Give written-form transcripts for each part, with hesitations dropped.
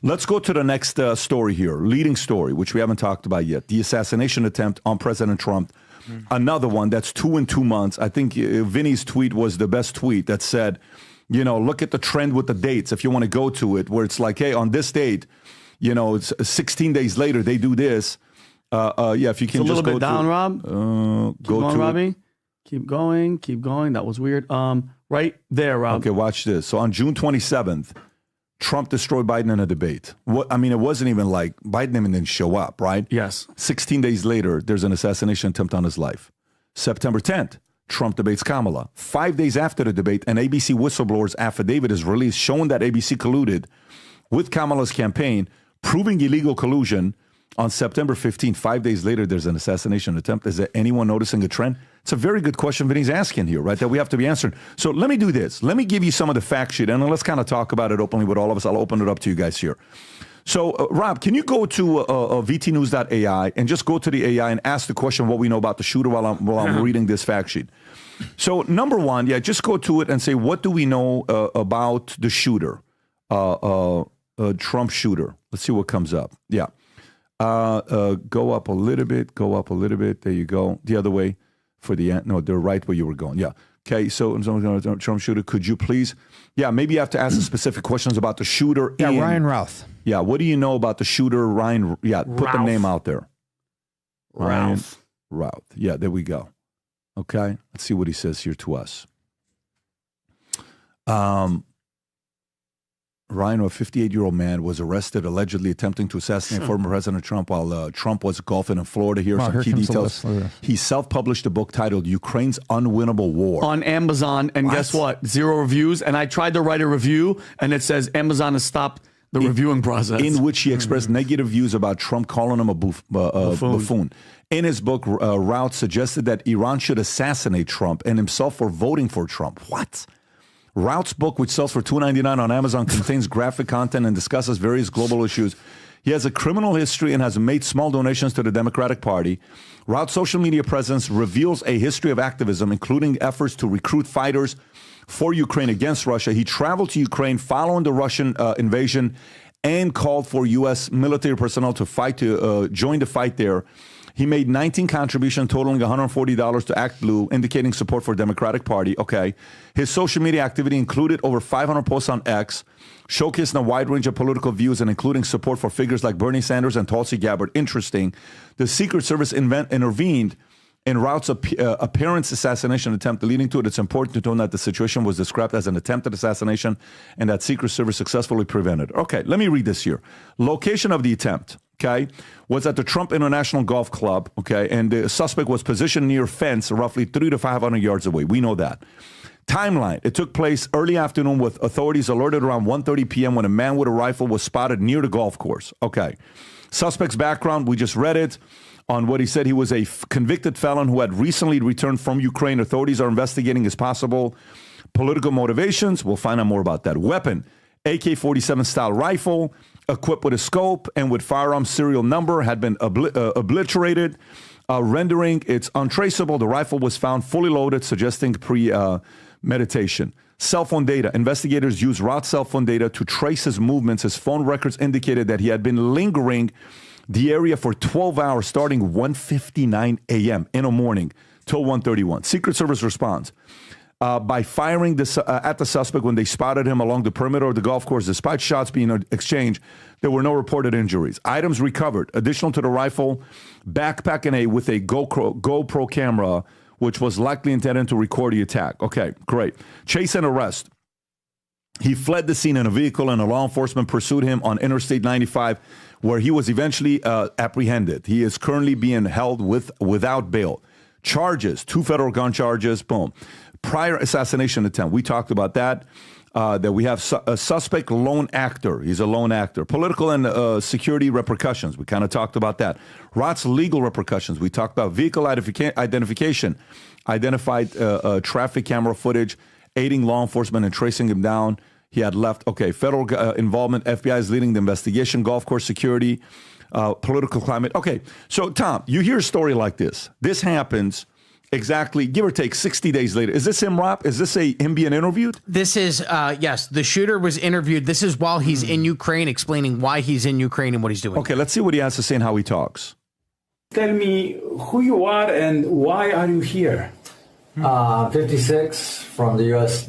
Let's go to the next story here, leading story, which we haven't talked about yet. The assassination attempt on President Trump. Another one that's 2 in 2 months. I think Vinny's tweet was the best tweet that said, you know, look at the trend with the dates if you want to go to it, where it's like, hey, on this date, you know, it's 16 days later, they do this. Yeah, if you can it's just a little bit down, Rob. Go going, to Robbie. it. Keep going. That was weird. Right there, Rob. Okay, watch this. So on June 27th, Trump destroyed Biden in a debate. I mean, it wasn't even like Biden even didn't show up, right? Yes. 16 days later, there's an assassination attempt on his life. September 10th, Trump debates Kamala. 5 days after the debate, an ABC whistleblower's affidavit is released showing that ABC colluded with Kamala's campaign, proving illegal collusion. On September 15th, 5 days later, there's an assassination attempt. Is there anyone noticing a trend? It's a very good question Vinny's asking here, right, that we have to be answering. So let me do this. Let me give you some of the fact sheet, and then let's kind of talk about it openly with all of us. I'll open it up to you guys here. So, Rob, can you go to vtnews.ai and just go to the AI and ask the question what we know about the shooter while I'm reading this fact sheet? So, number one, just go to it and say, what do we know about the shooter, Trump shooter? Let's see what comes up. Yeah. Go up a little bit. There you go. The other way for the end. No, they're right where you were going. Yeah. Okay. So, Trump shooter, could you please? Yeah. Maybe you have to ask the specific questions about the shooter. Yeah. Ryan Routh. Yeah. What do you know about the shooter, Ryan? Yeah. Put Ralph. the name out there. Ralph. Routh. Yeah. There we go. Okay. Let's see what he says here to us. Ryan, a 58-year-old man, was arrested allegedly attempting to assassinate former President Trump while Trump was golfing in Florida. Here are some key details. He self-published a book titled Ukraine's Unwinnable War on Amazon. And guess what? 0 reviews. And I tried to write a review, and it says Amazon has stopped the reviewing process. In which he expressed negative views about Trump, calling him a buffoon. In his book, Routh suggested that Iran should assassinate Trump and himself for voting for Trump. What? Routh's book, which sells for $2.99 on Amazon, contains graphic content and discusses various global issues. He has a criminal history and has made small donations to the Democratic Party. Routh's social media presence reveals a history of activism, including efforts to recruit fighters for Ukraine against Russia. He traveled to Ukraine following the Russian invasion and called for U.S. military personnel to join the fight there. He made 19 contributions totaling $140 to Act Blue, indicating support for the Democratic Party. Okay. His social media activity included over 500 posts on X, showcasing a wide range of political views and including support for figures like Bernie Sanders and Tulsi Gabbard. Interesting. The Secret Service intervened in Routh's apparent assassination attempt, leading to it. It's important to note that the situation was described as an attempted assassination and that Secret Service successfully prevented it. Okay, let me read this here. Location of the attempt, okay, was at the Trump International Golf Club, okay, and the suspect was positioned near a fence roughly 300 to 500 yards away. We know that. Timeline, it took place early afternoon with authorities alerted around 1:30 p.m. when a man with a rifle was spotted near the golf course. Okay. Suspect's background, we just read it. On what he said, he was a convicted felon who had recently returned from Ukraine. Authorities are investigating his possible political motivations. We'll find out more about that. Weapon, AK-47 style rifle, equipped with a scope and with firearm serial number, had been obliterated, rendering it's untraceable. The rifle was found fully loaded, suggesting premeditation. Cell phone data. Investigators used Routh's cell phone data to trace his movements. His phone records indicated that he had been lingering the area for 12 hours starting 1:59 a.m. in the morning till 1:31. Secret Service responds by firing at the suspect when they spotted him along the perimeter of the golf course. Despite shots being exchanged, there were no reported injuries. Items recovered. Additional to the rifle, backpack with a GoPro camera, which was likely intended to record the attack. Okay, great. Chase and arrest. He fled the scene in a vehicle and law enforcement pursued him on Interstate 95, where he was eventually apprehended. He is currently being held without bail. Charges, 2 federal gun charges, boom. Prior assassination attempt, we talked about that. That we have a suspect lone actor. He's a lone actor. Political and security repercussions. We kind of talked about that. Routh's legal repercussions. We talked about vehicle identification, identified traffic camera footage, aiding law enforcement and tracing him down. He had left. Okay, federal involvement. FBI is leading the investigation. Golf course security, political climate. Okay, so Tom, you hear a story like this. This happens exactly, give or take 60 days later. Is this him, Rob? Is this him being interviewed? This is, yes, the shooter was interviewed. This is while he's in Ukraine, explaining why he's in Ukraine and what he's doing. Okay, let's see what he has to say and how he talks. Tell me who you are and why are you here? 56 from the U.S.,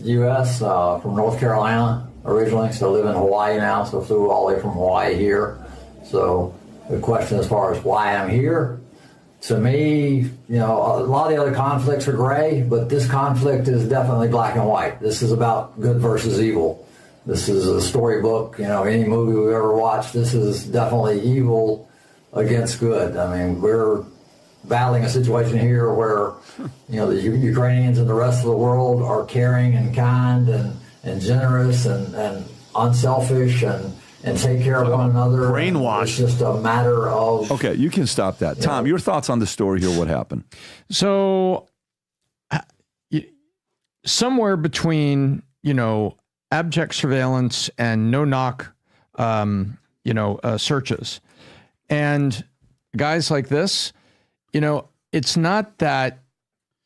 from North Carolina originally, so live in Hawaii now, so flew all the way from Hawaii here. So the question as far as why I'm here, to me, you know, a lot of the other conflicts are gray, but this conflict is definitely black and white. This is about good versus evil. This is a storybook, you know, any movie we've ever watched, this is definitely evil against good. I mean, we're battling a situation here where, you know, the Ukrainians and the rest of the world are caring and kind and generous and unselfish and take care of one another. Brainwashed. It's just a matter of... Okay, you can stop that. Tom, your thoughts on the story here, what happened? So somewhere between, you know, abject surveillance and no-knock, searches. And guys like this, you know, it's not that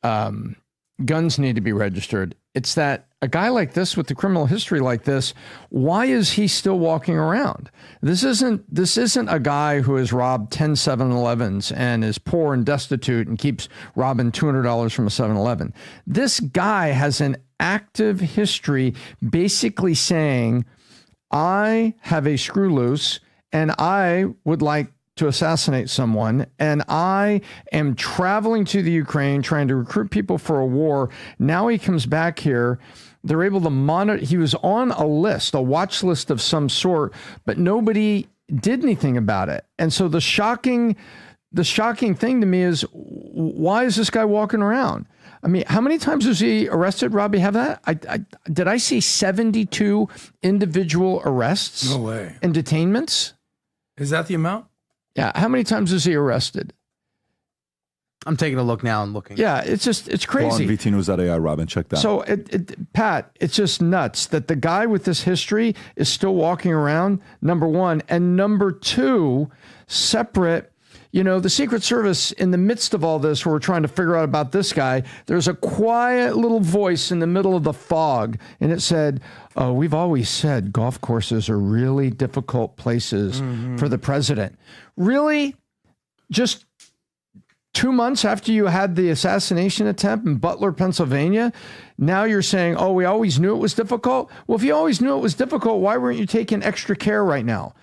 guns need to be registered. It's that a guy like this with the criminal history like this, why is he still walking around? This isn't a guy who has robbed 10 7-Elevens and is poor and destitute and keeps robbing $200 from a 7-Eleven. This guy has an active history basically saying, I have a screw loose and I would like to assassinate someone, and I am traveling to the Ukraine trying to recruit people for a war. Now he comes back here. They're able to monitor. He was on a list, a watch list of some sort, but nobody did anything about it. And so the shocking thing to me is, why is this guy walking around? I mean, how many times was he arrested, Robbie? Have that? Did I see 72 individual arrests? No way. And detainments? Is that the amount? Yeah. How many times was he arrested? I'm taking a look now and looking. Yeah, it's crazy. Go on VTnews.ai, Robin. Check that. So, Pat, it's just nuts that the guy with this history is still walking around, number one. And number two, separate, you know, the Secret Service, in the midst of all this, where we're trying to figure out about this guy, there's a quiet little voice in the middle of the fog. And it said, oh, we've always said golf courses are really difficult places for the president. Really? Just 2 months after you had the assassination attempt in Butler, Pennsylvania, now you're saying, oh, we always knew it was difficult? Well, if you always knew it was difficult, why weren't you taking extra care right now?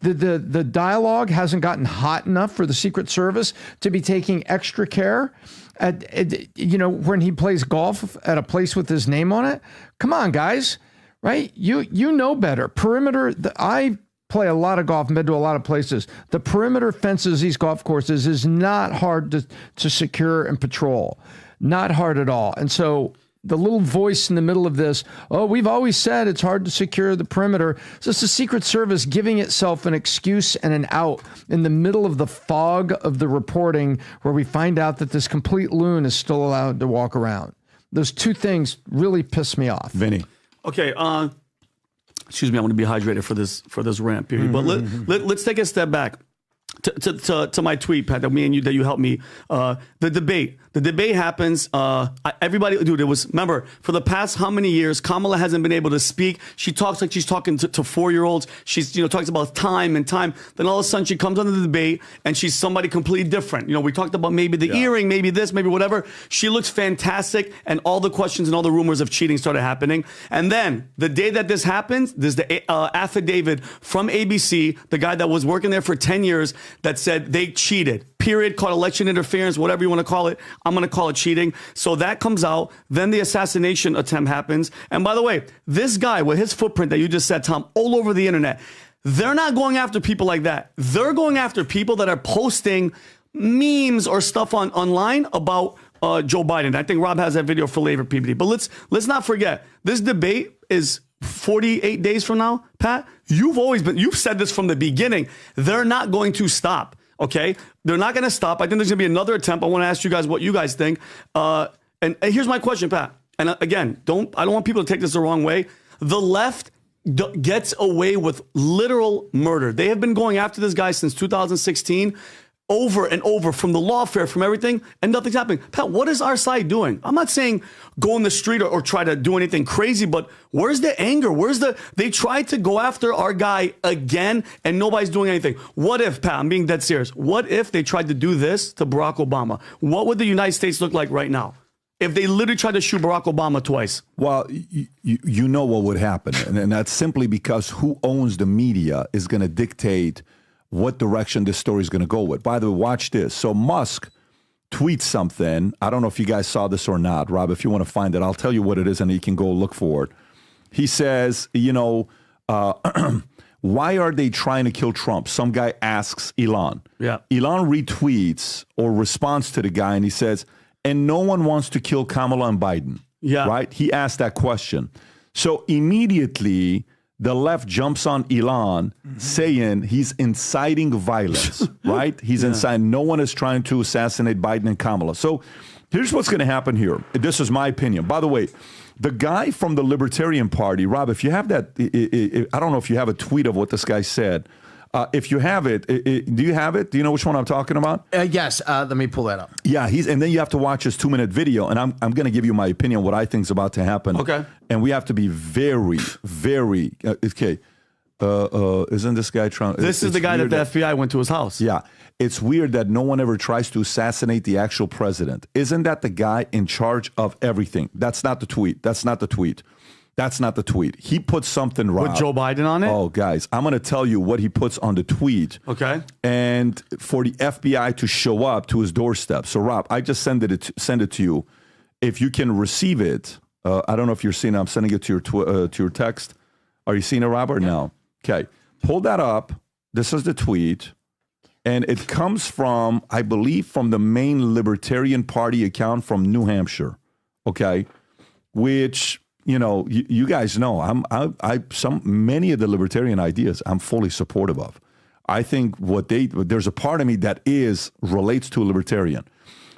The dialogue hasn't gotten hot enough for the Secret Service to be taking extra care? When he plays golf at a place with his name on it? Come on, guys, right? You know better. Perimeter, I play a lot of golf and been to a lot of places. The perimeter fences, these golf courses, is not hard to secure and patrol. Not hard at all. And so the little voice in the middle of this, oh, we've always said it's hard to secure the perimeter. So it's the Secret Service giving itself an excuse and an out in the middle of the fog of the reporting, where we find out that this complete loon is still allowed to walk around. Those two things really piss me off. Vinny. Okay, excuse me, I want to be hydrated for this rant period. But let's take a step back to my tweet, Pat, that you helped me. The debate happens. Everybody, dude, it was, remember, for the past how many years, Kamala hasn't been able to speak. She talks like she's talking to 4-year-olds. She's, talks about time. Then all of a sudden she comes on the debate and she's somebody completely different. We talked about maybe the earring, maybe this, maybe whatever. She looks fantastic, and all the questions and all the rumors of cheating started happening. And then the day that this happens, there's the affidavit from ABC, the guy that was working there for 10 years, that said they cheated. Period. Called election interference, whatever you want to call it. I'm going to call it cheating. So that comes out. Then the assassination attempt happens. And by the way, this guy with his footprint that you just said, Tom, all over the internet, they're not going after people like that. They're going after people that are posting memes or stuff online about Joe Biden. I think Rob has that video for later, PBD. But let's not forget, this debate is 48 days from now, Pat. You've said this from the beginning. They're not going to stop. Okay, they're not going to stop. I think there's going to be another attempt. I want to ask you guys what you guys think. And here's my question, Pat. And again, I don't want people to take this the wrong way. The left gets away with literal murder. They have been going after this guy since 2016. over and over from the lawfare, from everything, and nothing's happening. Pat, what is our side doing? I'm not saying go in the street or try to do anything crazy, but where's the anger? They tried to go after our guy again, and nobody's doing anything. What if, Pat, I'm being dead serious, what if they tried to do this to Barack Obama? What would the United States look like right now if they literally tried to shoot Barack Obama twice? Well, you know what would happen, and that's simply because who owns the media is going to dictate what direction this story is going to go with. By the way, watch this. So Musk tweets something. I don't know if you guys saw this or not, Rob. If you want to find it, I'll tell you what it is, and you can go look for it. He says, why are they trying to kill Trump? Some guy asks Elon. Yeah. Elon retweets or responds to the guy, and he says, and no one wants to kill Kamala and Biden. Yeah. Right? He asked that question. So immediately the left jumps on Elon saying he's inciting violence, right? He's inciting. No one is trying to assassinate Biden and Kamala. So here's what's going to happen here. This is my opinion. By the way, the guy from the Libertarian Party, Rob, if you have that, I don't know if you have a tweet of what this guy said. If you have it, do you have it? Do you know which one I'm talking about? Yes. Let me pull that up. Yeah, and then you have to watch his 2-minute video, and I'm going to give you my opinion, what I think is about to happen. Okay. And we have to be very, very okay. Isn't this guy trying? This is the guy that the FBI went to his house. Yeah, it's weird that no one ever tries to assassinate the actual president. Isn't that the guy in charge of everything? That's not the tweet. That's not the tweet. That's not the tweet. He put something wrong. With Joe Biden on it? Oh, guys, I'm going to tell you what he puts on the tweet. Okay. And for the FBI to show up to his doorstep. So, Rob, I just send it to you. If you can receive it, I don't know if you're seeing it. I'm sending it to your text. Are you seeing it, Robert? Yeah. No. Okay. Pull that up. This is the tweet. And it comes from, I believe, from the main Libertarian Party account from New Hampshire. Okay. Which... you guys know many of the libertarian ideas I'm fully supportive of. I think there's a part of me that relates to a libertarian.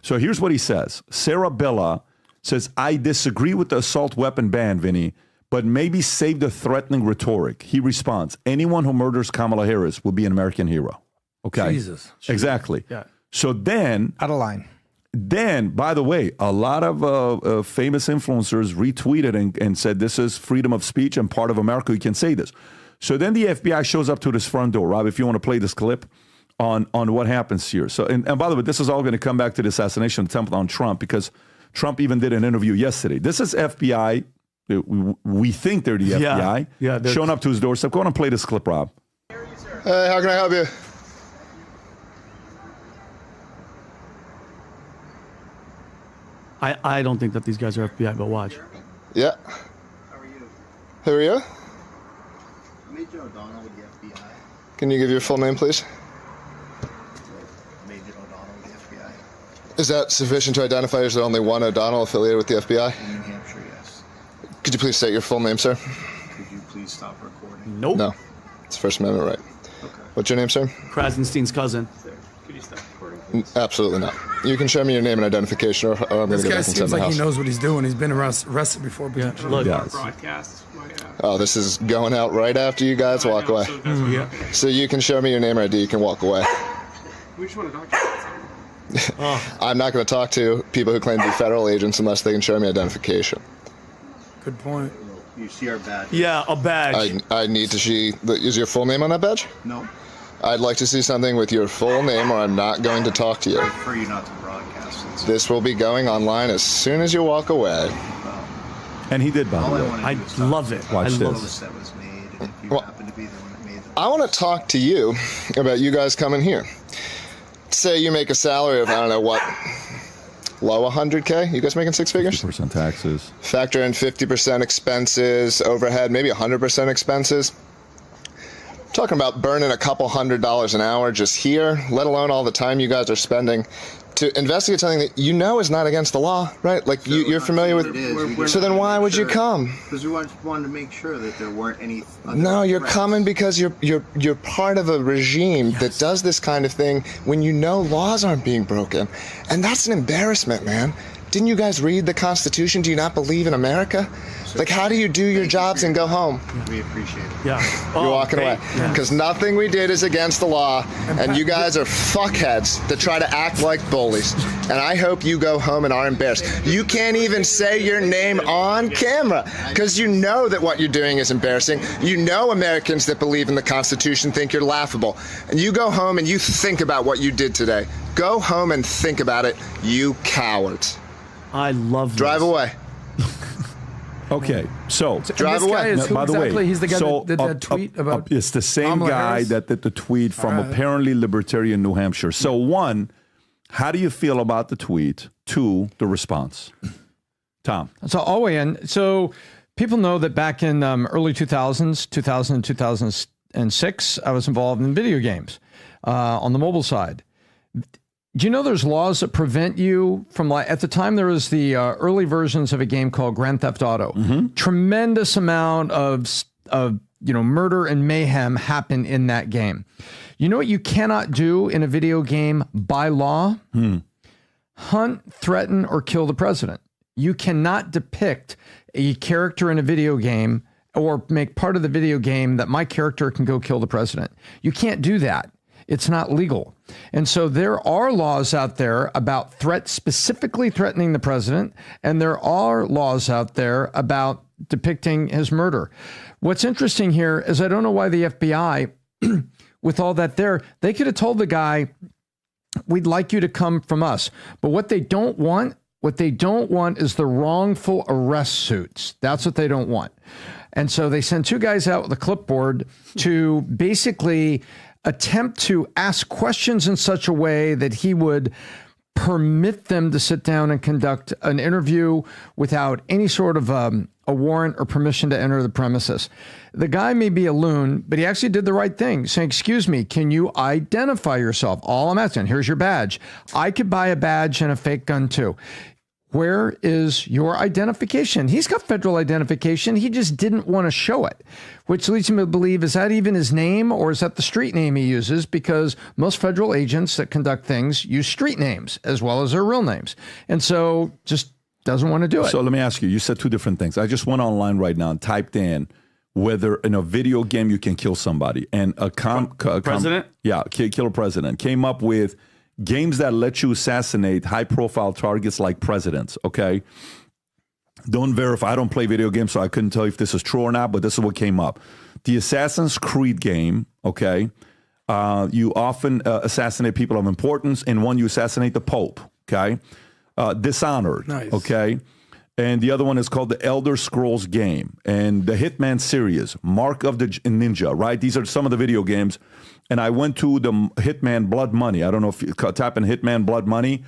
So here's what he says. Sarah Bella says, I disagree with the assault weapon ban, Vinny, but maybe save the threatening rhetoric. He responds, anyone who murders Kamala Harris will be an American hero. Okay. Jesus. Exactly. Yeah. So then Out of line. Then, by the way, a lot of famous influencers retweeted and said, this is freedom of speech and part of America. You can say this. So then the FBI shows up to this front door. Rob, if you want to play this clip on what happens here. So, and by the way, this is all going to come back to the assassination attempt on Trump because Trump even did an interview yesterday. This is FBI. We think they're the FBI. Yeah, showing up to his doorstep. Go on and play this clip, Rob. Hey, how can I help you? I don't think that these guys are FBI, but watch. Yeah. How are you? Who are you? Major O'Donnell with the FBI. Can you give your full name, please? Major O'Donnell with the FBI. Is that sufficient to identify as the only one O'Donnell affiliated with the FBI? In New Hampshire, yes. Could you please state your full name, sir? Could you please stop recording? Nope. No. It's First Amendment right. Okay. What's your name, sir? Krasenstein's cousin. Sir, could you stop recording? Absolutely not. You can show me your name and identification, or I'm going to This go guy back inside seems my like house. he knows what he's doing. He's been arrested before. Yeah, look. Yes. Broadcast. Oh, this is going out right after you guys walk away. So you can show me your name or ID. You can walk away. We just want to talk to you. I'm not going to talk to people who claim to be federal agents unless they can show me identification. Good point. You see our badge? Yeah, a badge. I need to see. Is your full name on that badge? No. I'd like to see something with your full name, or I'm not going to talk to you. I prefer you not to broadcast it. This will be going online as soon as you walk away. And he did, by All the I way. want to I do is love it. Watch I this. love notice that was made, and if you Well, happen to be the one that made them. I want to talk to you about you guys coming here. Say you make a salary of, I don't know what, low 100K? You guys making six figures? 50% taxes. Factor in 50% expenses, overhead, maybe 100% expenses. Talking about burning a couple $100 an hour just here, let alone all the time you guys are spending to investigate something that you know is not against the law, right? Like you're familiar with. It is. So then why would you come? Because we wanted to make sure that there weren't any. No, you're threats. coming because you're part of a regime that does this kind of thing when you know laws aren't being broken, and that's an embarrassment, man. Didn't you guys read the Constitution? Do you not believe in America? Like, how do you do your jobs and go home? We appreciate it. Yeah. You're walking away. Yeah. Because nothing we did is against the law, and you guys are fuckheads that try to act like bullies. And I hope you go home and are embarrassed. You can't even say your name on camera because you know that what you're doing is embarrassing. You know Americans that believe in the Constitution think you're laughable. And you go home and you think about what you did today. Go home and think about it, you cowards. I love this. Drive away. Okay, so drive this away. guy is who by the exactly? way, He's the guy so that did that tweet about. it's the same Kamala guy Harris? that did the tweet from apparently Libertarian New Hampshire. So one, how do you feel about the tweet? Two, the response. Tom. So I'll weigh in. So people know that back in early 2000s, 2000 2006, I was involved in video games on the mobile side. Do you know there's laws that prevent you from, like, at the time there was the early versions of a game called Grand Theft Auto. Tremendous amount of murder and mayhem happened in that game. You know what you cannot do in a video game by law? Hunt, threaten, or kill the president. You cannot depict a character in a video game or make part of the video game that my character can go kill the president. You can't do that. It's not legal. And so there are laws out there about specifically threatening the president, and there are laws out there about depicting his murder. What's interesting here is I don't know why the FBI, with all that there, they could have told the guy, we'd like you to come from us. But what they don't want is the wrongful arrest suits. That's what they don't want. And so they send two guys out with a clipboard to basically attempt to ask questions in such a way that he would permit them to sit down and conduct an interview without any sort of a warrant or permission to enter the premises. The guy may be a loon, but he actually did the right thing, saying, excuse me, can you identify yourself? All I'm asking, here's your badge. I could buy a badge and a fake gun too. Where is your identification? He's got federal identification. He just didn't want to show it, which leads me to believe, is that even his name or is that the street name he uses? Because most federal agents that conduct things use street names as well as their real names. And so just doesn't want to do it. So let me ask you said two different things. I just went online right now and typed in whether in a video game you can kill somebody. And president? Kill a president. Came up with games that let you assassinate high-profile targets like presidents, okay? Don't verify. I don't play video games, so I couldn't tell you if this is true or not, but this is what came up. The Assassin's Creed game, okay? You often assassinate people of importance. In one, you assassinate the Pope, okay? Dishonored, Nice. okay? And the other one is called the Elder Scrolls game. And the Hitman series, Mark of the Ninja, right? These are some of the video games. And I went to the Hitman Blood Money. I don't know if you type in Hitman Blood Money.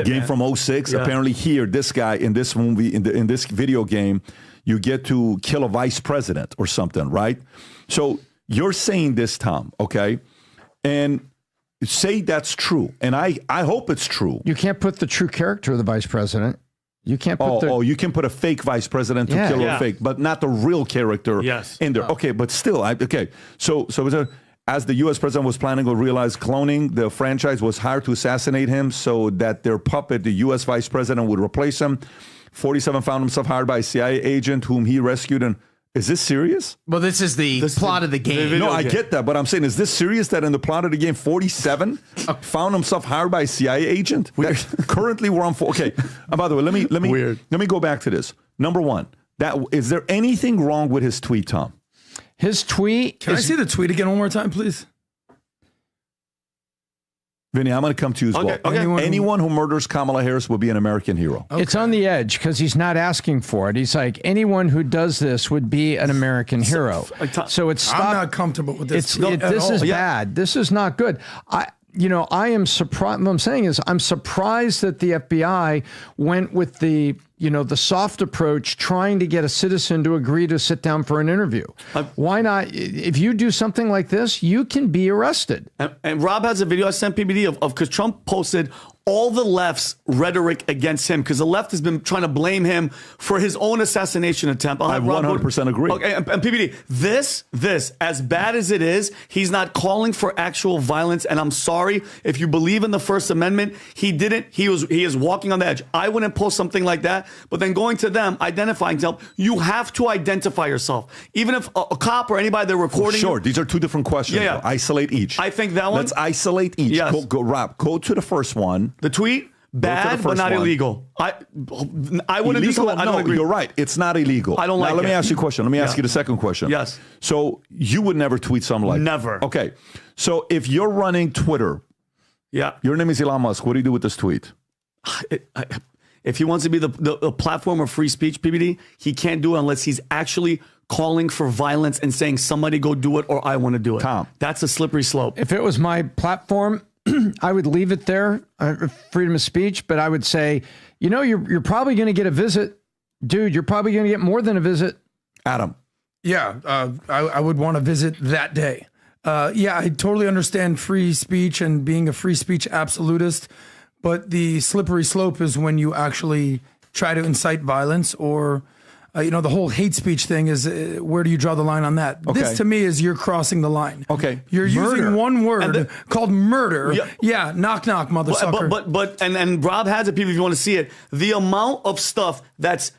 Game from 06. Yeah. Apparently here, this guy in this movie, in this video game, you get to kill a vice president or something, right? So you're saying this, Tom, okay? And say that's true. And I hope it's true. You can't put the true character of the vice president. You can't put you can put a fake vice president to kill a fake, but not the real character in there. Okay, but still, So as the U.S. president was planning to realize cloning, the franchise was hired to assassinate him so that their puppet, the U.S. vice president, would replace him. 47 found himself hired by a CIA agent whom he rescued. And is this serious? Well, this is the plot of the game. No, I get that, but I'm saying, is this serious that in the plot of the game, 47 found himself hired by a CIA agent? Currently, we're on 4. Okay. And by the way, let me go back to this. Number one, is there anything wrong with his tweet, Tom? His tweet. Can I see the tweet again one more time, please? Vinny, I'm going to come to you as well. Okay. Anyone who murders Kamala Harris will be an American hero. Okay. It's on the edge because he's not asking for it. He's like, anyone who does this would be an American hero. So it's I'm not comfortable with this. This is bad. This is not good. I am surprised. What I'm saying is I'm surprised that the FBI went with the soft approach, trying to get a citizen to agree to sit down for an interview. Why not? If you do something like this, you can be arrested. And Rob has a video I sent PBD of because Trump posted all the left's rhetoric against him, because the left has been trying to blame him for his own assassination attempt. I 100% agree. Okay, and PBD, this, as bad as it is, he's not calling for actual violence. And I'm sorry, if you believe in the First Amendment, he didn't. He is walking on the edge. I wouldn't post something like that. But then going to them, identifying yourself, you have to identify yourself. Even if a cop or anybody they're recording. Sure, these are two different questions. Yeah. Isolate each. I think that one. Let's isolate each. Yes. Go to the first one. The tweet, bad, but not illegal. I wouldn't do something. I don't agree. You're right. It's not illegal. I don't like it. Let me ask you a question. Let me ask you the second question. Yes. So you would never tweet something like Never. Okay. So if you're running Twitter, your name is Elon Musk, what do you do with this tweet? If he wants to be the platform of free speech, PBD, he can't do it unless he's actually calling for violence and saying somebody go do it or I want to do it. Tom. That's a slippery slope. If it was my platform, I would leave it there, freedom of speech, but I would say, you're probably going to get a visit. Dude, you're probably going to get more than a visit. Adam. Yeah, I would want to visit that day. I totally understand free speech and being a free speech absolutist, but the slippery slope is when you actually try to incite violence or... the whole hate speech thing is where do you draw the line on that? Okay. This to me is you're crossing the line. Okay. You're using one word called murder. Yeah. Knock, knock, motherfucker. But Rob has it, people, if you want to see it. The amount of stuff that's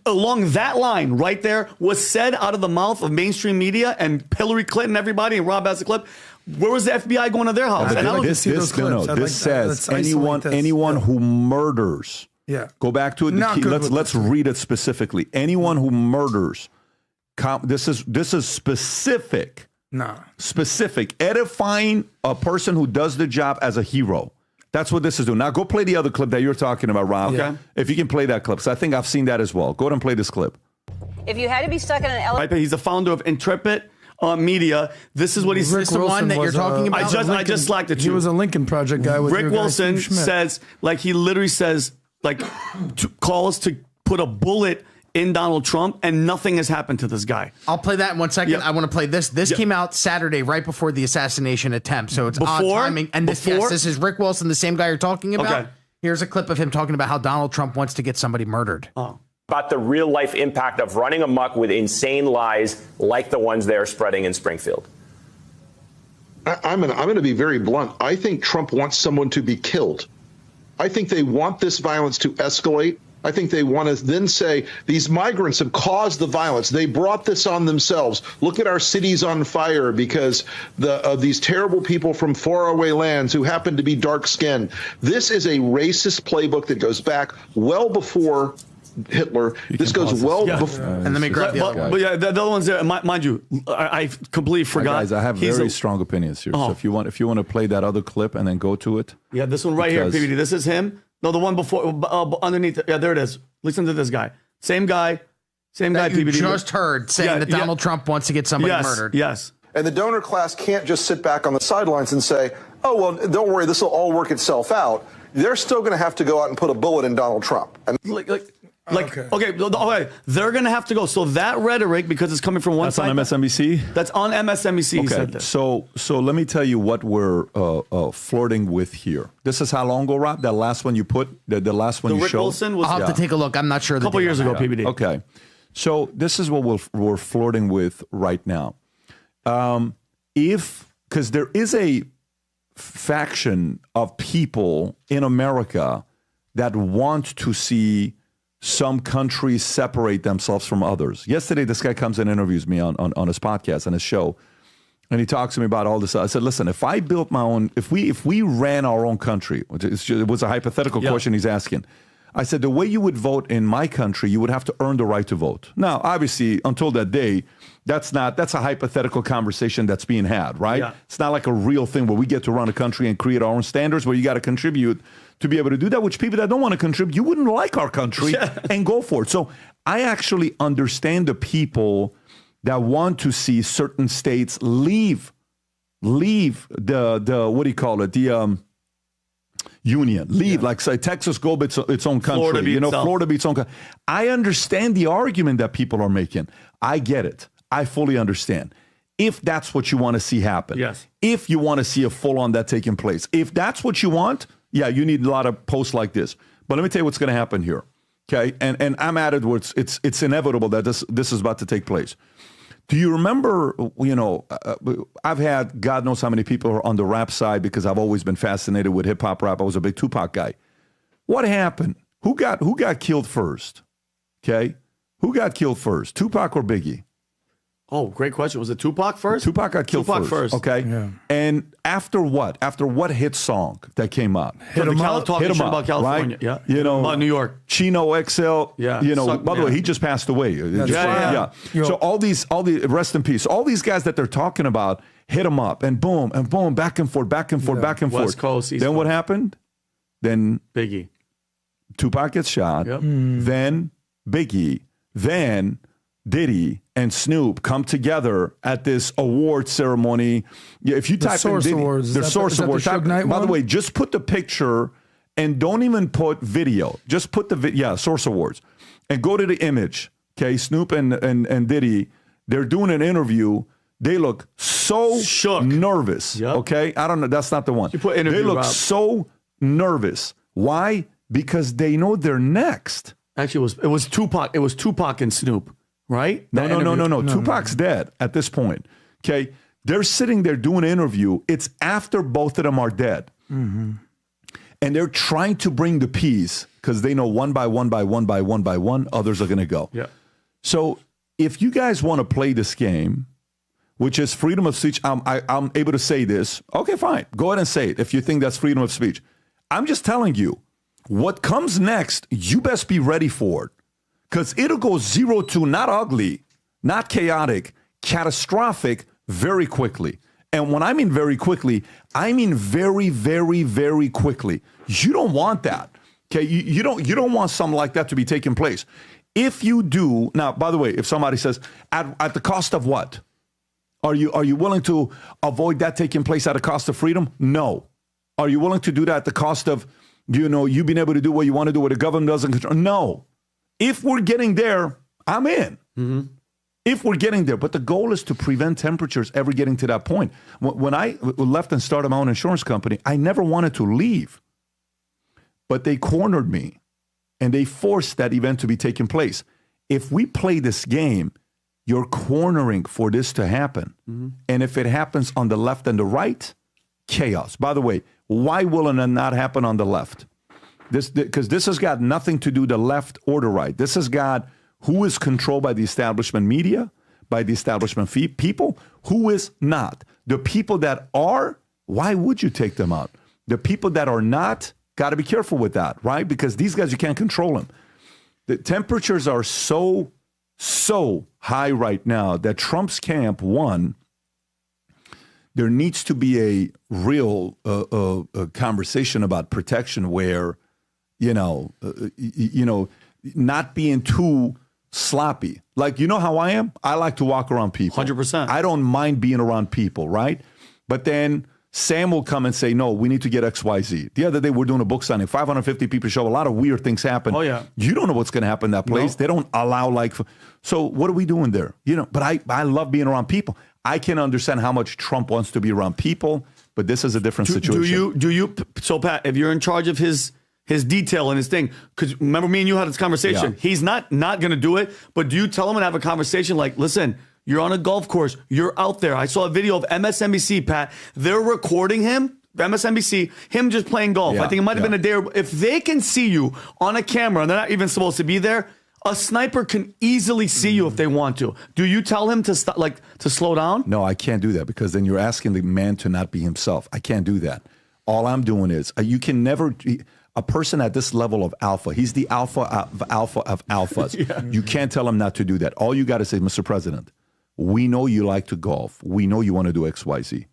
along that line right there was said out of the mouth of mainstream media and Hillary Clinton, everybody, and Rob has the clip. Where was the FBI going to their house? This says anyone who murders. Yeah. Go back to it. Let's read it specifically. Anyone who murders, this is specific. Nah. Specific. Edifying a person who does the job as a hero. That's what this is doing. Now go play the other clip that you're talking about, Rob. Okay. If you can play that clip. So I think I've seen that as well. Go ahead and play this clip. If you had to be stuck in an elevator. He's the founder of Intrepid Media. This is what he says. The one that you're talking about. I just slacked it. He was a Lincoln Project guy with Rick Wilson says, he literally says, to call us to put a bullet in Donald Trump, and nothing has happened to this guy. I'll play that in 1 second. I want to play this. This came out Saturday, right before the assassination attempt, so it's odd timing. And this is Rick Wilson, the same guy you're talking about. Okay. Here's a clip of him talking about how Donald Trump wants to get somebody murdered. About the real life impact of running amok with insane lies like the ones they're spreading in Springfield. I'm going to be very blunt. I think Trump wants someone to be killed. I think they want this violence to escalate. I think they want to then say these migrants have caused the violence. They brought this on themselves. Look at our cities on fire because of these terrible people from faraway lands who happen to be dark skinned. This is a racist playbook that goes back well before Hitler. This goes well before. And let me grab the other one. But the other one's there. Mind you, I completely forgot. Guys, I have very strong opinions here. So if you want to play that other clip and then go to it. Yeah, this one right here, PBD. This is him. No, the one before, underneath. Yeah, there it is. Listen to this guy. Same guy, PBD. You just heard saying that Donald Trump wants to get somebody murdered. Yes. And the donor class can't just sit back on the sidelines and say, oh, well, don't worry, this will all work itself out. They're still going to have to go out and put a bullet in Donald Trump. And Okay, they're going to have to go. So that rhetoric, because it's coming from one side. That's on MSNBC? That's on MSNBC. He said this. So let me tell you what we're flirting with here. This is how long ago, Rob? That last one you put, the last one you Rick showed? Wilson was. I'll have to take a look. I'm not sure. A couple years ago, PBD. Okay. So this is what we're flirting with right now. Because there is a faction of people in America that want to see some countries separate themselves from others. Yesterday, this guy comes and interviews me on his podcast, on his show, and he talks to me about all this. I said, listen, if I built my own, if we ran our own country, it was a hypothetical question he's asking. I said, the way you would vote in my country, you would have to earn the right to vote. Now, obviously, until that day, that's a hypothetical conversation that's being had, right? Yeah. It's not like a real thing where we get to run a country and create our own standards where you got to contribute to be able to do that, which people that don't want to contribute, you wouldn't like our country and go for it. So I actually understand the people that want to see certain states leave the what do you call it? The union, like say Texas go its own country, Florida be its own country. I understand the argument that people are making. I get it. I fully understand. If that's what you want to see happen. Yes. If you want to see a full-on that taking place. If that's what you want, yeah, you need a lot of posts like this. But let me tell you what's going to happen here. Okay, and I'm at it where it's inevitable that this is about to take place. Do you remember? I've had God knows how many people are on the rap side because I've always been fascinated with hip hop rap. I was a big Tupac guy. What happened? Who got killed first? Okay, who got killed first? Tupac or Biggie? Oh, great question. Was it Tupac first? Tupac got killed first. Okay. Yeah. And after what? After what hit song that came out? Hit 'em up. Talking shit about California. Right? Yeah. About New York. Chino XL. Yeah. By the way, he just passed away. Yeah. So all these rest in peace. All these guys that they're talking about hit them up and boom, back and forth, back and forth. West Coast, East then Coast. What happened? Then Biggie. Tupac gets shot. Yep. Then Biggie. Then Diddy and Snoop come together at this award ceremony. Yeah, if you type Source in Diddy, Awards. the Source Awards. By the way, one? just put the picture and don't even put video. Just put the Source Awards, and go to the image. Okay, Snoop and Diddy, they're doing an interview. They look so shook, nervous. Yep. Okay, I don't know. That's not the one. You put interview, they look Rob. so nervous. Why? Because they know they're next. Actually, it was Tupac. It was Tupac and Snoop. Right? No. Tupac's dead at this point. Okay. They're sitting there doing an interview. It's after both of them are dead. Mm-hmm. And they're trying to bring the peace because they know one by one, others are going to go. Yeah. So if you guys want to play this game, which is freedom of speech, I'm able to say this. Okay, fine. Go ahead and say it if you think that's freedom of speech. I'm just telling you, what comes next, you best be ready for it. Because it'll go 0 to not ugly, not chaotic, catastrophic very quickly. And when I mean very quickly, I mean very, very, very quickly. You don't want that. Okay, you don't want something like that to be taking place. If you do, now, by the way, if somebody says, at the cost of what? Are you willing to avoid that taking place at the cost of freedom? No. Are you willing to do that at the cost of, you being able to do what you want to do, what the government doesn't control? No. If we're getting there, I'm in. Mm-hmm. If we're getting there. But the goal is to prevent temperatures ever getting to that point. When I left and started my own insurance company, I never wanted to leave. But they cornered me, and they forced that event to be taking place. If we play this game, you're cornering for this to happen. Mm-hmm. And if it happens on the left and the right, chaos. By the way, why will it not happen on the left? Because this has got nothing to do the left or the right. This has got who is controlled by the establishment media, by the establishment people, who is not. The people that are, why would you take them out? The people that are not, got to be careful with that, right? Because these guys, you can't control them. The temperatures are so high right now that Trump's camp, one, there needs to be a real a conversation about protection where, not being too sloppy. Like, you know how I am? I like to walk around people. 100%. I don't mind being around people, right? But then Sam will come and say, no, we need to get XYZ. The other day, we're doing a book signing. 550 people show. A lot of weird things happen. Oh, yeah. You don't know what's going to happen in that place. No. They don't allow, so what are we doing there? But I love being around people. I can understand how much Trump wants to be around people, but this is a different situation. Do you, so Pat, if you're in charge of his detail and his thing, because remember me and you had this conversation. Yeah. He's not going to do it, but do you tell him and have a conversation like, listen, you're on a golf course, you're out there. I saw a video of MSNBC, Pat. They're recording him, MSNBC, him just playing golf. Yeah, I think it might have been a day. If they can see you on a camera and they're not even supposed to be there, a sniper can easily see you if they want to. Do you tell him to stop, to slow down? No, I can't do that because then you're asking the man to not be himself. I can't do that. All I'm doing is you can never. A person at this level of alpha, he's the alpha of alphas. Yeah. You can't tell him not to do that. All you got to say, Mr. President, we know you like to golf. We know you want to do XYZ.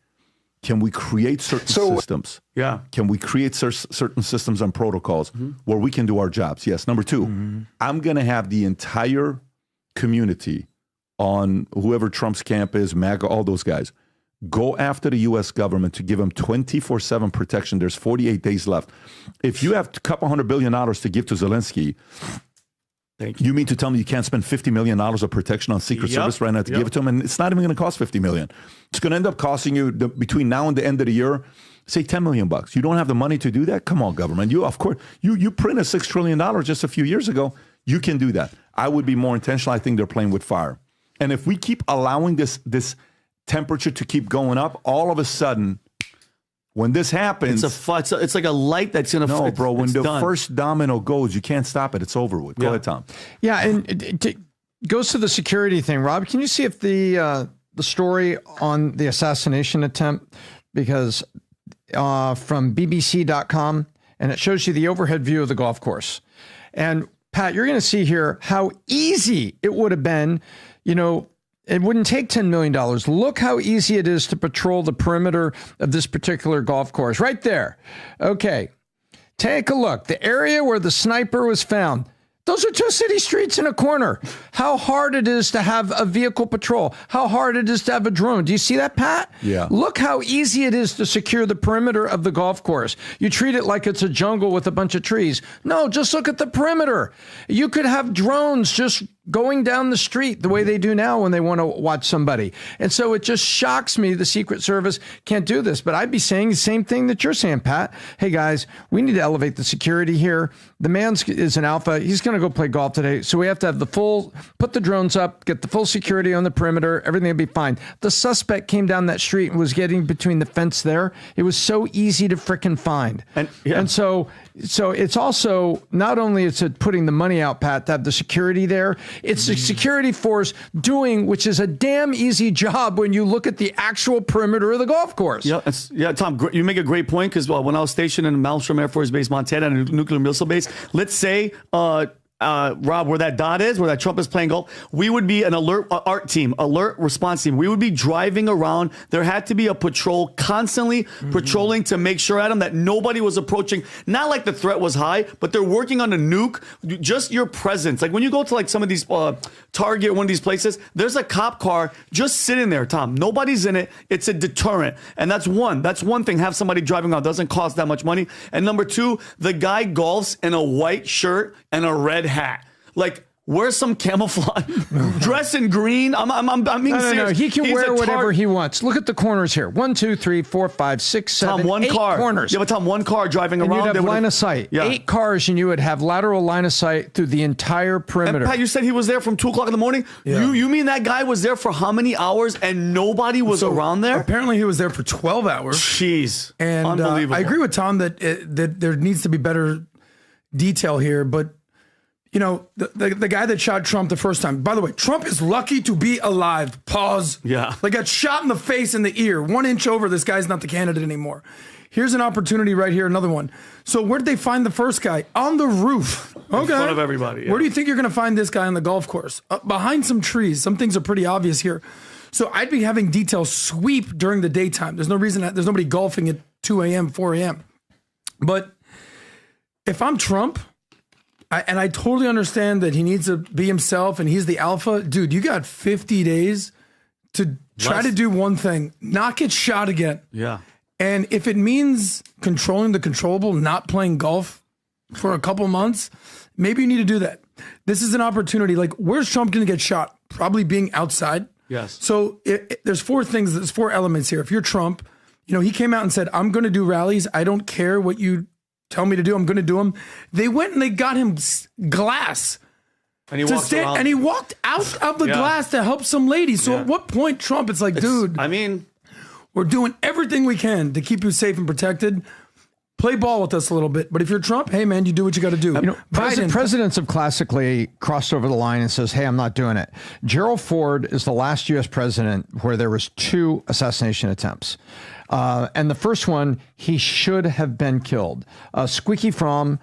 Can we create certain systems? Yeah. Can we create certain systems and protocols where we can do our jobs? Yes. Number two, I'm going to have the entire community on whoever Trump's camp is, MAGA, all those guys, go after the U.S. government to give them 24/7 protection. There's 48 days left. If you have a couple $100 billion to give to Zelensky, Thank you. You mean to tell me you can't spend $50 million of protection on Secret Service right now to give it to them? And it's not even going to cost $50 million. It's going to end up costing you between now and the end of the year, say $10 million. You don't have the money to do that? Come on, government. You, of course, you printed $6 trillion just a few years ago. You can do that. I would be more intentional. I think they're playing with fire. And if we keep allowing this temperature to keep going up, all of a sudden, when this happens, it's like a light that's going to. No, bro. When the first domino goes, you can't stop it. It's over with. Go ahead, Tom. Yeah, and it goes to the security thing. Rob, can you see if the story on the assassination attempt, because from BBC.com, and it shows you the overhead view of the golf course. And Pat, you're going to see here how easy it would have been. You know, it wouldn't take $10 million. Look how easy it is to patrol the perimeter of this particular golf course right there. Okay, take a look. The area where the sniper was found. Those are two city streets in a corner. How hard it is to have a vehicle patrol. How hard it is to have a drone. Do you see that, Pat? Yeah. Look how easy it is to secure the perimeter of the golf course. You treat it like it's a jungle with a bunch of trees. No, just look at the perimeter. You could have drones just going down the street the way they do now when they want to watch somebody. And so it just shocks me the Secret Service can't do this. But I'd be saying the same thing that you're saying, Pat. Hey, guys, we need to elevate the security here. The man is an alpha. He's going to go play golf today. So we have to have put the drones up, get the full security on the perimeter. Everything will be fine. The suspect came down that street and was getting between the fence there. It was so easy to frickin' find. And so it's also, not only is it putting the money out, Pat, to have the security there, it's the security force doing, which is a damn easy job when you look at the actual perimeter of the golf course. Yeah, Tom, you make a great point, because when I was stationed in Malmstrom Air Force Base, Montana, a nuclear missile base, let's say, Rob, where that dot is, where that Trump is playing golf, we would be an alert response team. We would be driving around. There had to be a patrol constantly patrolling to make sure, Adam, that nobody was approaching. Not like the threat was high, but they're working on a nuke. Just your presence. Like when you go to like some of these Target, one of these places, there's a cop car just sitting there, Tom. Nobody's in it. It's a deterrent. And that's one thing. Have somebody driving around. Doesn't cost that much money. And number two, the guy golfs in a white shirt and a red hat. Like, wear some camouflage, dress in green. I'm being serious. No, he can wear whatever he wants. Look at the corners here. 1, 2, 3, 4, 5, 6, 7, Tom, 8 corners. Yeah, but Tom, one car driving and around. You'd have line of sight. Yeah. 8 cars, and you would have lateral line of sight through the entire perimeter. And Pat, you said he was there from 2 o'clock in the morning. Yeah. You mean that guy was there for how many hours and nobody was around there? Apparently, he was there for 12 hours. Jeez, and unbelievable. I agree with Tom that there needs to be better detail here, but. You know, the guy that shot Trump the first time. By the way, Trump is lucky to be alive. Pause. Yeah. Like got shot in the face and the ear. 1 inch over, this guy's not the candidate anymore. Here's an opportunity right here, another one. So where did they find the first guy? On the roof. Okay. In front of everybody. Yeah. Where do you think you're going to find this guy on the golf course? Behind some trees. Some things are pretty obvious here. So I'd be having details sweep during the daytime. There's no reason there's nobody golfing at 2 a.m., 4 a.m. But if I'm Trump... And I totally understand that he needs to be himself and he's the alpha. Dude, you got 50 days to try to do one thing, not get shot again. Yeah. And if it means controlling the controllable, not playing golf for a couple months, maybe you need to do that. This is an opportunity. Like, where's Trump going to get shot? Probably being outside. Yes. So there's 4 things, there's 4 elements here. If you're Trump, you know, he came out and said, I'm going to do rallies. I don't care what you tell me to do. I'm going to do them. They went and they got him glass. And he walked out of the glass to help some lady. So at what point, Trump, it's like, dude, I mean, we're doing everything we can to keep you safe and protected. Play ball with us a little bit. But if you're Trump, hey, man, you do what you got to do. You know, presidents have classically crossed over the line and says, hey, I'm not doing it. Gerald Ford is the last U.S. president where there was 2 assassination attempts. And the first one, he should have been killed. Squeaky Fromm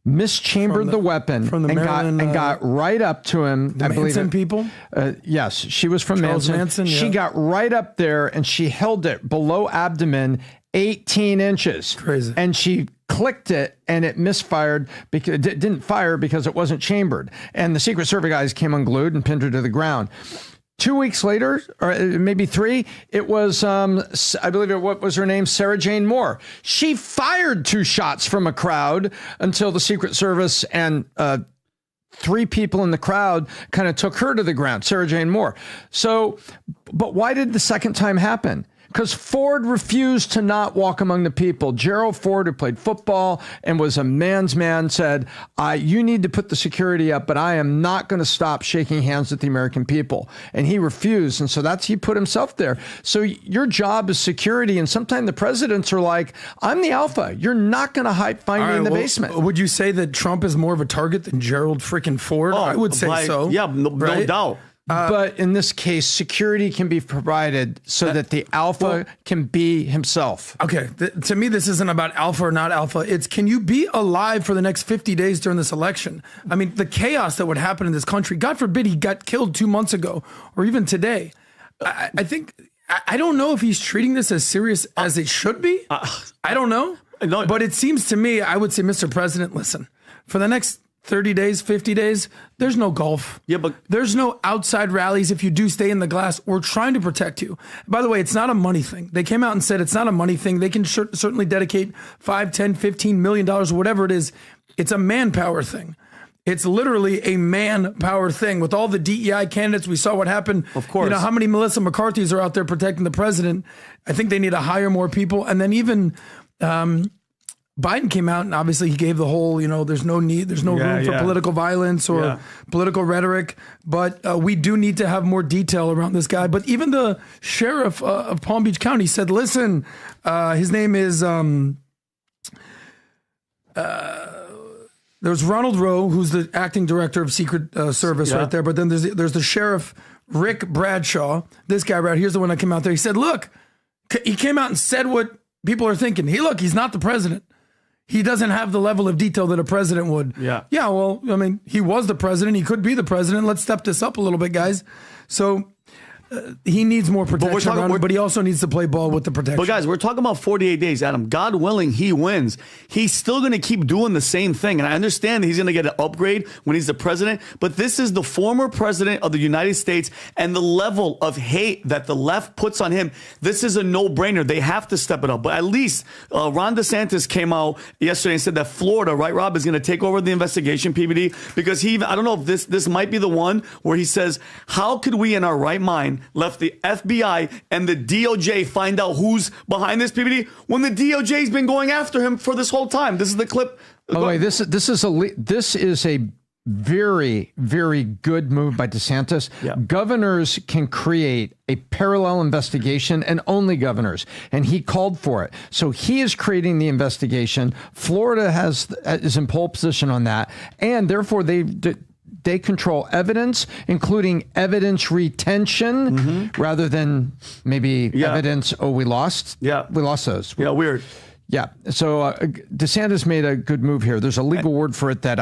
mischambered the weapon and got right up to him. I believe Manson people? Yes, she was from Charles Manson. Yeah. She got right up there and she held it below abdomen 18 inches. Crazy. And she clicked it and it misfired because it didn't fire because it wasn't chambered. And the Secret Service guys came unglued and pinned her to the ground. 2 weeks later, or maybe 3, it was, I believe what was her name? Sarah Jane Moore. She fired 2 shots from a crowd until the Secret Service and three people in the crowd kind of took her to the ground, Sarah Jane Moore. So, but why did the second time happen? Because Ford refused to not walk among the people. Gerald Ford, who played football and was a man's man, said, you need to put the security up, but I am not going to stop shaking hands with the American people. And he refused. And so he put himself there. So your job is security. And sometimes the presidents are like, I'm the alpha. You're not going to find me in the basement. Would you say that Trump is more of a target than Gerald freaking Ford? I would say so. Yeah, no doubt. But in this case, security can be provided so that the alpha can be himself. Okay. To me, this isn't about alpha or not alpha. It's, can you be alive for the next 50 days during this election? I mean, the chaos that would happen in this country, God forbid he got killed 2 months ago or even today. I think, I don't know if he's treating this as serious as it should be. I don't know. But it seems to me, I would say, Mr. President, listen, for the next 30 days, 50 days, there's no golf. Yeah, but there's no outside rallies. If you do stay in the glass, we're trying to protect you. By the way, it's not a money thing. They came out and said it's not a money thing. They can certainly dedicate $5, $10, $15 million, whatever it is. It's a manpower thing. It's literally a manpower thing. With all the DEI candidates, we saw what happened. Of course. You know, how many Melissa McCarthy's are out there protecting the president. I think they need to hire more people. And then even Biden came out and obviously he gave the whole, there's no room for political violence or political rhetoric, but we do need to have more detail around this guy. But even the sheriff of Palm Beach County said, listen, his name is, there's Ronald Rowe, who's the acting director of Secret Service right there. But then there's the sheriff, Rick Bradshaw, this guy right here's the one that came out there. He said, look, he came out and said what people are thinking. He's not the president. He doesn't have the level of detail that a president would. Yeah, well, I mean, he was the president. He could be the president. Let's step this up a little bit, guys. So he needs more protection, but he also needs to play ball with the protection. But guys, we're talking about 48 days, Adam. God willing, he wins. He's still going to keep doing the same thing. And I understand that he's going to get an upgrade when he's the president. But this is the former president of the United States, and the level of hate that the left puts on him, this is a no-brainer. They have to step it up. But at least Ron DeSantis came out yesterday and said that Florida, right, Rob, is going to take over the investigation, PBD, because I don't know if this might be the one where he says, how could we in our right mind left the FBI and the DOJ find out who's behind this, PBD, when the DOJ's been going after him for this whole time? This is the clip. By the way, this is a very, very good move by DeSantis. Yeah. Governors can create a parallel investigation, and only governors. And he called for it. So he is creating the investigation. Florida is in pole position on that. And therefore, they control evidence, including evidence retention, rather than maybe evidence, we lost. Yeah. We lost those. Yeah, weird. Yeah. So DeSantis made a good move here. There's a legal word for it that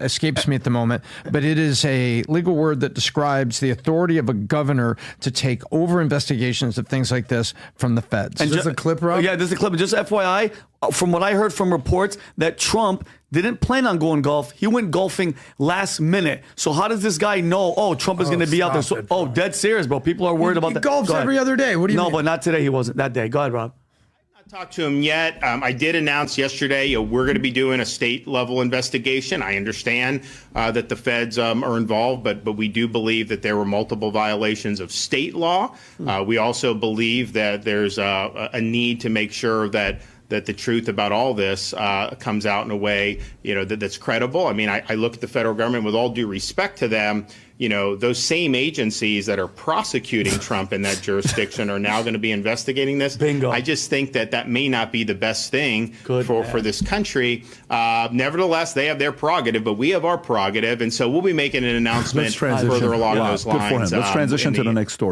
escapes me at the moment, but it is a legal word that describes the authority of a governor to take over investigations of things like this from the feds. And just a clip, Rob? Yeah, there's a clip. Just FYI, from what I heard from reports, that Trump didn't plan on going golf. He went golfing last minute. So how does this guy know, Trump is going to be out there? So, dead serious, bro. People are worried about that. He golfs every other day. What do you mean? No, but not today. He wasn't that day. Go ahead, Rob. Talked to him yet. I did announce yesterday we're going to be doing a state-level investigation. I understand that the feds are involved, but we do believe that there were multiple violations of state law. We also believe that there's a need to make sure that the truth about all this comes out in a way, that's credible. I mean, I look at the federal government with all due respect to them. Those same agencies that are prosecuting Trump in that jurisdiction are now going to be investigating this. Bingo. I just think that may not be the best thing for this country. Nevertheless, they have their prerogative, but we have our prerogative. And so we'll be making an announcement further along those lines. Good for him. Let's transition to the next story.